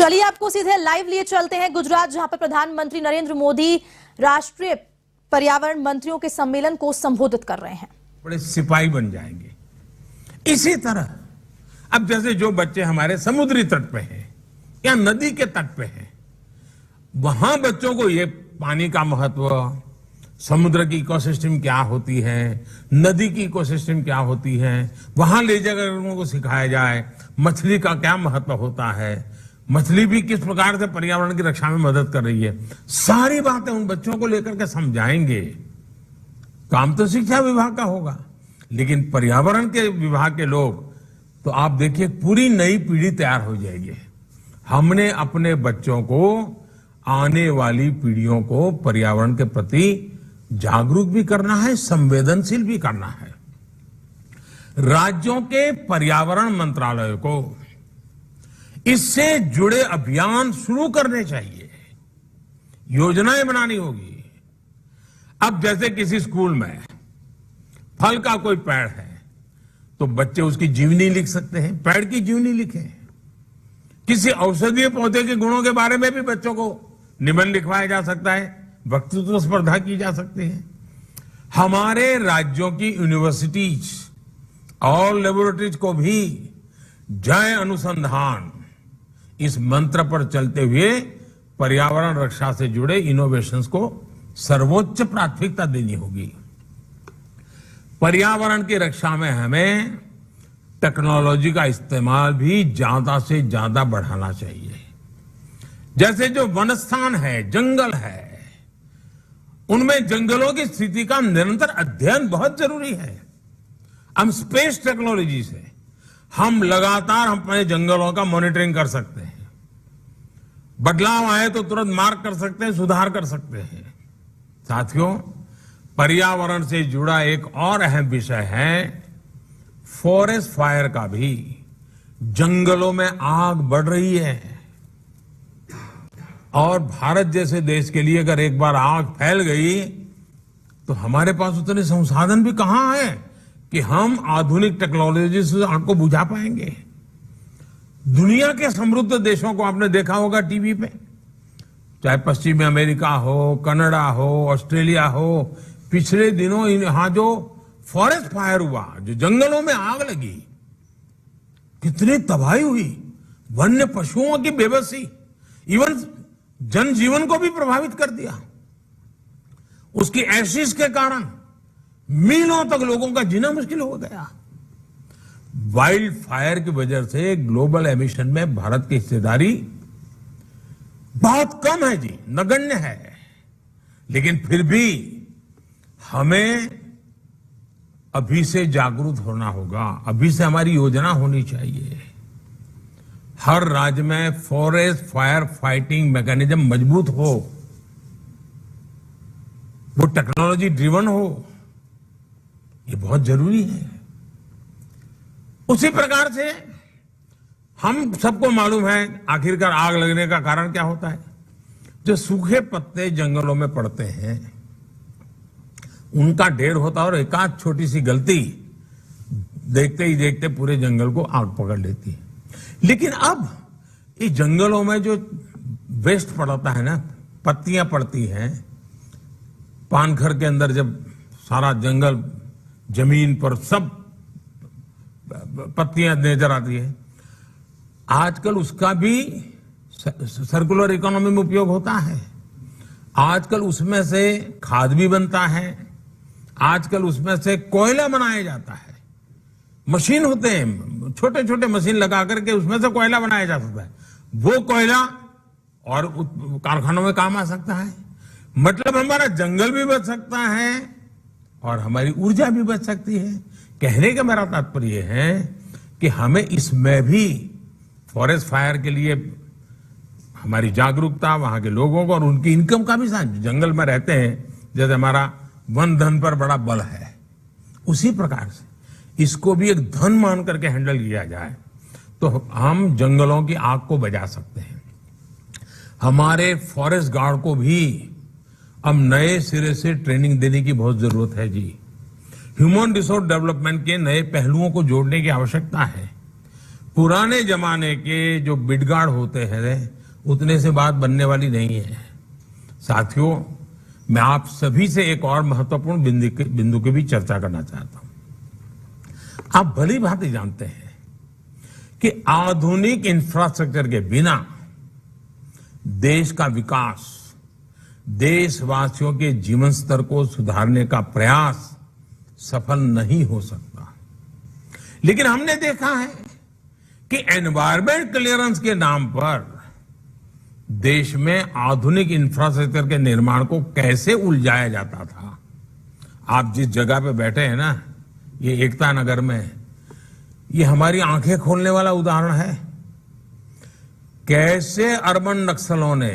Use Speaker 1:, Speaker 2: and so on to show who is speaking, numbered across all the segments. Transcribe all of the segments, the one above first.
Speaker 1: चलिए आपको सीधे लाइव लिए चलते हैं गुजरात, जहां पर प्रधानमंत्री नरेंद्र मोदी राष्ट्रीय पर्यावरण मंत्रियों के सम्मेलन को संबोधित कर रहे हैं।
Speaker 2: बड़े सिपाही बन जाएंगे। इसी तरह अब जैसे जो बच्चे हमारे समुद्री तट पे हैं या नदी के तट पे हैं, वहां बच्चों को ये पानी का महत्व, समुद्र की इकोसिस्टम क्या होती है, नदी की इकोसिस्टम क्या होती है, वहां ले जाकर उनको सिखाया जाए मछली का क्या महत्व होता है, मछली भी किस प्रकार से पर्यावरण की रक्षा में मदद कर रही है, सारी बातें उन बच्चों को लेकर के समझाएंगे। काम तो शिक्षा विभाग का होगा, लेकिन पर्यावरण के विभाग के लोग तो आप देखिए पूरी नई पीढ़ी तैयार हो जाएगी। हमने अपने बच्चों को, आने वाली पीढ़ियों को पर्यावरण के प्रति जागरूक भी करना है, संवेदनशील भी करना है। राज्यों के पर्यावरण मंत्रालय को इससे जुड़े अभियान शुरू करने चाहिए, योजनाएं बनानी होगी। अब जैसे किसी स्कूल में फल का कोई पेड़ है तो बच्चे उसकी जीवनी लिख सकते हैं, पेड़ की जीवनी लिखें। किसी औषधीय पौधे के गुणों के बारे में भी बच्चों को निबंध लिखवाया जा सकता है, वक्तृत्व स्पर्धा की जा सकती है। हमारे राज्यों की यूनिवर्सिटीज और लेबोरेटरीज को भी जय अनुसंधान इस मंत्र पर चलते हुए पर्यावरण रक्षा से जुड़े इनोवेशंस को सर्वोच्च प्राथमिकता देनी होगी। पर्यावरण की रक्षा में हमें टेक्नोलॉजी का इस्तेमाल भी ज्यादा से ज्यादा बढ़ाना चाहिए। जैसे जो वनस्थान है, जंगल है, उनमें जंगलों की स्थिति का निरंतर अध्ययन बहुत जरूरी है। हम स्पेस टेक्नोलॉजी से हम लगातार अपने जंगलों का मॉनिटरिंग कर सकते हैं, बदलाव आए तो तुरंत मार्क कर सकते हैं, सुधार कर सकते हैं। साथियों, पर्यावरण से जुड़ा एक और अहम विषय है फॉरेस्ट फायर का भी। जंगलों में आग बढ़ रही है और भारत जैसे देश के लिए अगर एक बार आग फैल गई तो हमारे पास उतने संसाधन भी कहां हैं कि हम आधुनिक टेक्नोलॉजी से आग को बुझा पाएंगे। दुनिया के समृद्ध देशों को आपने देखा होगा टीवी पे, चाहे पश्चिमी अमेरिका हो, कनाडा हो, ऑस्ट्रेलिया हो, पिछले दिनों यहां जो फॉरेस्ट फायर हुआ, जो जंगलों में आग लगी, कितनी तबाही हुई, वन्य पशुओं की बेबसी, इवन जनजीवन को भी प्रभावित कर दिया। उसकी एशिस के कारण मीलों तक लोगों का जीना मुश्किल हो गया। वाइल्ड फायर की वजह से ग्लोबल एमिशन में भारत की हिस्सेदारी बहुत कम है जी, नगण्य है। लेकिन फिर भी हमें अभी से जागरूक होना होगा, अभी से हमारी योजना होनी चाहिए। हर राज्य में फॉरेस्ट फायर फाइटिंग मैकेनिज्म मजबूत हो, वो टेक्नोलॉजी ड्रिवन हो, ये बहुत जरूरी है। उसी प्रकार से हम सबको मालूम है आखिरकार आग लगने का कारण क्या होता है। जो सूखे पत्ते जंगलों में पड़ते हैं उनका ढेर होता है और एक आध छोटी सी गलती देखते ही देखते पूरे जंगल को आग पकड़ लेती है। लेकिन अब इस जंगलों में जो वेस्ट पड़ता है ना, पत्तियां पड़ती हैं, पानखर के अंदर जब सारा जंगल जमीन पर सब पत्तियां नजर आती है, आजकल उसका भी सर्कुलर इकोनॉमी में उपयोग होता है। आजकल उसमें से खाद भी बनता है, आजकल उसमें से कोयला बनाया जाता है। मशीन होते हैं, छोटे छोटे मशीन लगा करके उसमें से कोयला बनाया जा सकता है। वो कोयला और कारखानों में काम आ सकता है। मतलब हमारा जंगल भी बच सकता है और हमारी ऊर्जा भी बच सकती है। कहने का मेरा तात्पर्य है कि हमें इसमें भी फॉरेस्ट फायर के लिए हमारी जागरूकता, वहां के लोगों को और उनकी इनकम का भी साथ, जंगल में रहते हैं, जैसे हमारा वन धन पर बड़ा बल है, उसी प्रकार से इसको भी एक धन मान करके हैंडल किया जाए तो हम जंगलों की आग को बचा सकते हैं। हमारे फॉरेस्ट गार्ड को भी अब नए सिरे से ट्रेनिंग देने की बहुत जरूरत है जी। ह्यूमन रिसोर्स डेवलपमेंट के नए पहलुओं को जोड़ने की आवश्यकता है। पुराने जमाने के जो बिडगाड़ होते हैं उतने से बात बनने वाली नहीं है। साथियों, मैं आप सभी से एक और महत्वपूर्ण बिंदु की भी चर्चा करना चाहता हूं। आप भली भांति जानते हैं कि आधुनिक इंफ्रास्ट्रक्चर के बिना देश का विकास, देशवासियों के जीवन स्तर को सुधारने का प्रयास सफल नहीं हो सकता। लेकिन हमने देखा है कि एनवायरमेंट क्लियरेंस के नाम पर देश में आधुनिक इंफ्रास्ट्रक्चर के निर्माण को कैसे उलझाया जाता था। आप जिस जगह पे बैठे हैं ना, ये एकता नगर में, ये हमारी आंखें खोलने वाला उदाहरण है। कैसे अर्बन नक्सलों ने,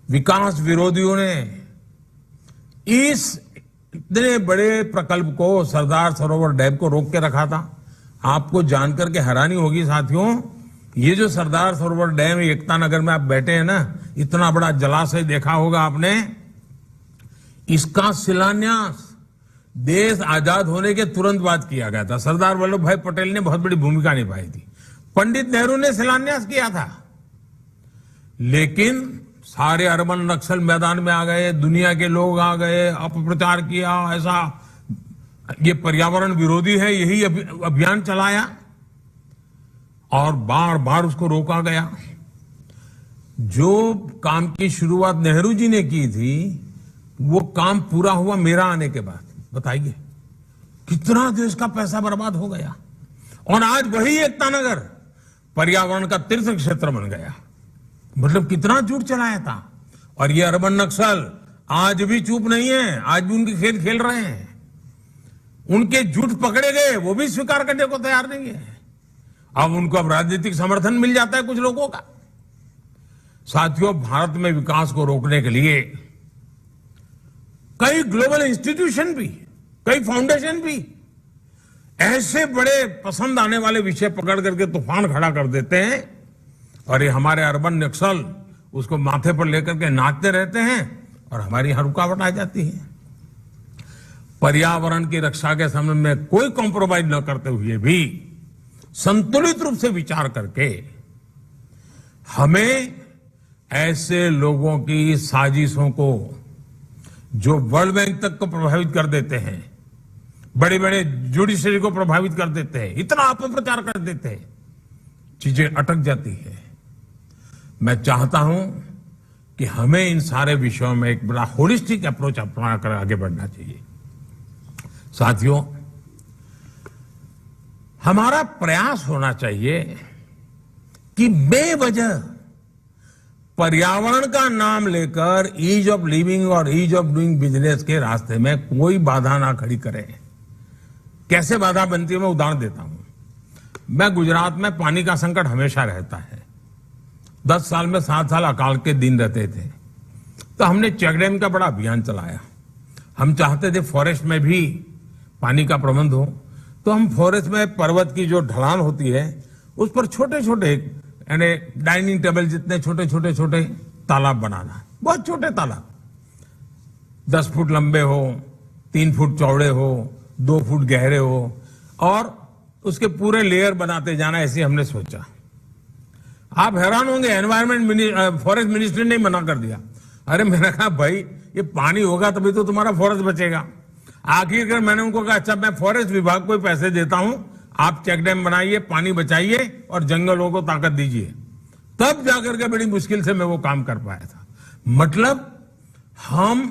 Speaker 2: विकास विरोधियों ने इस इतने बड़े प्रकल्प को, सरदार सरोवर डैम को रोक के रखा था। आपको जानकर के हैरानी होगी साथियों, ये जो सरदार सरोवर डैम एकता नगर में आप बैठे हैं ना, इतना बड़ा जलाशय देखा होगा आपने, इसका शिलान्यास देश आजाद होने के तुरंत बाद किया गया था। सरदार वल्लभ भाई पटेल ने बहुत बड़ी भूमिका निभाई थी। पंडित नेहरू ने शिलान्यास किया था। लेकिन सारे अर्बन नक्सल मैदान में आ गए, दुनिया के लोग आ गए, अपप्रचार किया, ऐसा ये पर्यावरण विरोधी है, यही अभियान चलाया और बार बार उसको रोका गया। जो काम की शुरुआत नेहरू जी ने की थी, वो काम पूरा हुआ मेरा आने के बाद। बताइए कितना देश का पैसा बर्बाद हो गया। और आज वही एकता नगर पर्यावरण का तीर्थ क्षेत्र बन गया। मतलब कितना झूठ चलाया था। और ये अर्बन नक्सल आज भी चुप नहीं है, आज भी उनके खेल खेल रहे हैं। उनके झूठ पकड़े गए, वो भी स्वीकार करने को तैयार नहीं है। अब उनको अब राजनीतिक समर्थन मिल जाता है कुछ लोगों का। साथियों, भारत में विकास को रोकने के लिए कई ग्लोबल इंस्टीट्यूशन भी, कई फाउंडेशन भी ऐसे बड़े पसंद आने वाले विषय पकड़ करके तूफान खड़ा कर देते हैं और ये हमारे अर्बन नक्सल उसको माथे पर लेकर के नाचते रहते हैं और हमारी यहां रुकावट आ जाती है। पर्यावरण की रक्षा के संबंध में कोई कॉम्प्रोमाइज न करते हुए भी संतुलित रूप से विचार करके हमें ऐसे लोगों की साजिशों को, जो वर्ल्ड बैंक तक को प्रभावित कर देते हैं, बड़े बड़े जुडिशरी को प्रभावित कर देते हैं, इतना अपप्रचार कर देते हैं, चीजें अटक जाती है। मैं चाहता हूं कि हमें इन सारे विषयों में एक बड़ा होलिस्टिक अप्रोच अपना कर आगे बढ़ना चाहिए। साथियों, हमारा प्रयास होना चाहिए कि बेवजह पर्यावरण का नाम लेकर ईज ऑफ लिविंग और ईज ऑफ डूइंग बिजनेस के रास्ते में कोई बाधा ना खड़ी करें। कैसे बाधा बनती है मैं उदाहरण देता हूं। मैं गुजरात में पानी का संकट हमेशा रहता है। 10 साल में 7 साल अकाल के दिन रहते थे, तो हमने चेक डैम का बड़ा अभियान चलाया। हम चाहते थे फॉरेस्ट में भी पानी का प्रबंध हो, तो हम फॉरेस्ट में पर्वत की जो ढलान होती है उस पर छोटे छोटे, यानी डाइनिंग टेबल जितने छोटे छोटे छोटे तालाब बनाना, बहुत छोटे तालाब, 10 फुट लंबे हो, 3 फुट चौड़े हो, 2 फुट गहरे हो, और उसके पूरे लेयर बनाते जाना, ऐसे हमने सोचा। आप हैरान होंगे, एनवायरमेंट फॉरेस्ट मिनिस्ट्री ने मना कर दिया। अरे मैंने कहा भाई ये पानी होगा तभी तो तुम्हारा फॉरेस्ट बचेगा। आखिरकार मैंने उनको कहा अच्छा मैं फॉरेस्ट विभाग को पैसे देता हूं, आप चेक डैम बनाइए, पानी बचाइए और जंगलों को ताकत दीजिए। तब जाकर के बड़ी मुश्किल से मैं वो काम कर पाया था। मतलब हम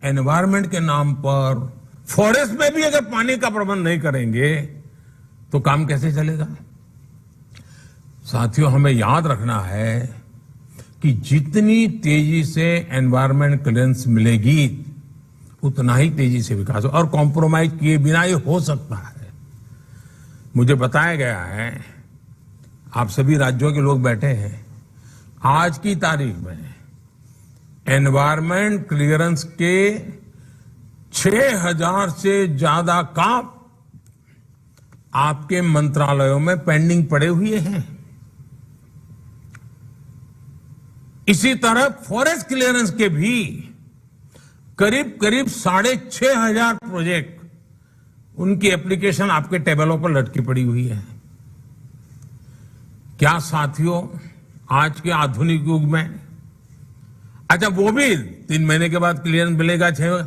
Speaker 2: एनवायरमेंट के नाम पर फॉरेस्ट में भी अगर पानी का प्रबंध नहीं करेंगे तो काम कैसे चलेगा। साथियों, हमें याद रखना है कि जितनी तेजी से एनवायरमेंट क्लियरेंस मिलेगी उतना ही तेजी से विकास हो, और कॉम्प्रोमाइज किए बिना ये हो सकता है। मुझे बताया गया है, आप सभी राज्यों के लोग बैठे हैं, आज की तारीख में एनवायरमेंट क्लियरेंस के 6000 से ज्यादा काम आपके मंत्रालयों में पेंडिंग पड़े हुए हैं। इसी तरह फॉरेस्ट क्लियरेंस के भी करीब करीब 6500 प्रोजेक्ट, उनकी एप्लीकेशन आपके टेबलों पर लटकी पड़ी हुई है। क्या साथियों, आज के आधुनिक युग में, अच्छा वो भी 3 महीने के बाद क्लियरेंस मिलेगा 6,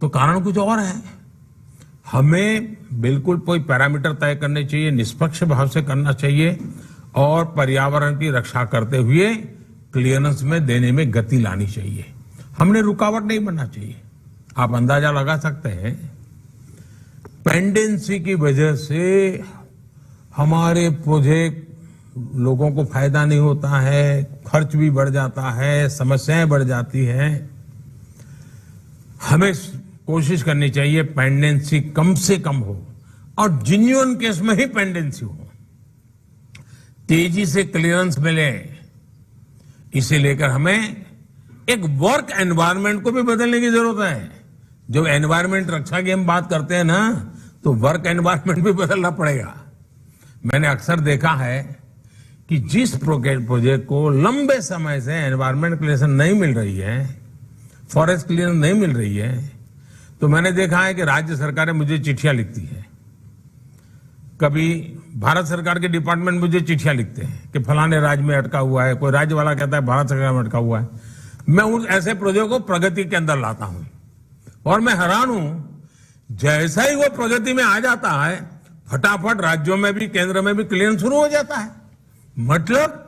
Speaker 2: तो कारण कुछ और है। हमें बिल्कुल कोई पैरामीटर तय करने चाहिए, निष्पक्ष भाव से करना चाहिए और पर्यावरण की रक्षा करते हुए क्लियरेंस में देने में गति लानी चाहिए। हमने रुकावट नहीं बनना चाहिए। आप अंदाजा लगा सकते हैं, पेंडेंसी की वजह से हमारे प्रोजेक्ट लोगों को फायदा नहीं होता है, खर्च भी बढ़ जाता है, समस्याएं बढ़ जाती हैं। हमें कोशिश करनी चाहिए पेंडेंसी कम से कम हो और जेन्युइन केस में ही पेंडेंसी हो, तेजी से क्लियरेंस मिले। इसे लेकर हमें एक वर्क एनवायरनमेंट को भी बदलने की जरूरत है। जो एनवायरनमेंट रक्षा की हम बात करते हैं ना, तो वर्क एनवायरनमेंट भी बदलना पड़ेगा। मैंने अक्सर देखा है कि जिस प्रोजेक्ट को लंबे समय से एनवायरनमेंट क्लियरेंस नहीं मिल रही है, फॉरेस्ट क्लियरेंस नहीं मिल रही है, तो मैंने देखा है कि राज्य सरकारें मुझे चिट्ठियां लिखती है। कभी भारत सरकार के डिपार्टमेंट मुझे चिट्ठियां लिखते हैं कि फलाने राज्य में अटका हुआ है, कोई राज्य वाला कहता है भारत सरकार में अटका हुआ है। मैं उन ऐसे प्रोजेक्ट को प्रगति के अंदर लाता हूं और मैं हैरान हूं, जैसा ही वो प्रगति में आ जाता है, फटाफट राज्यों में भी केंद्र में भी क्लियरेंस शुरू हो जाता है। मतलब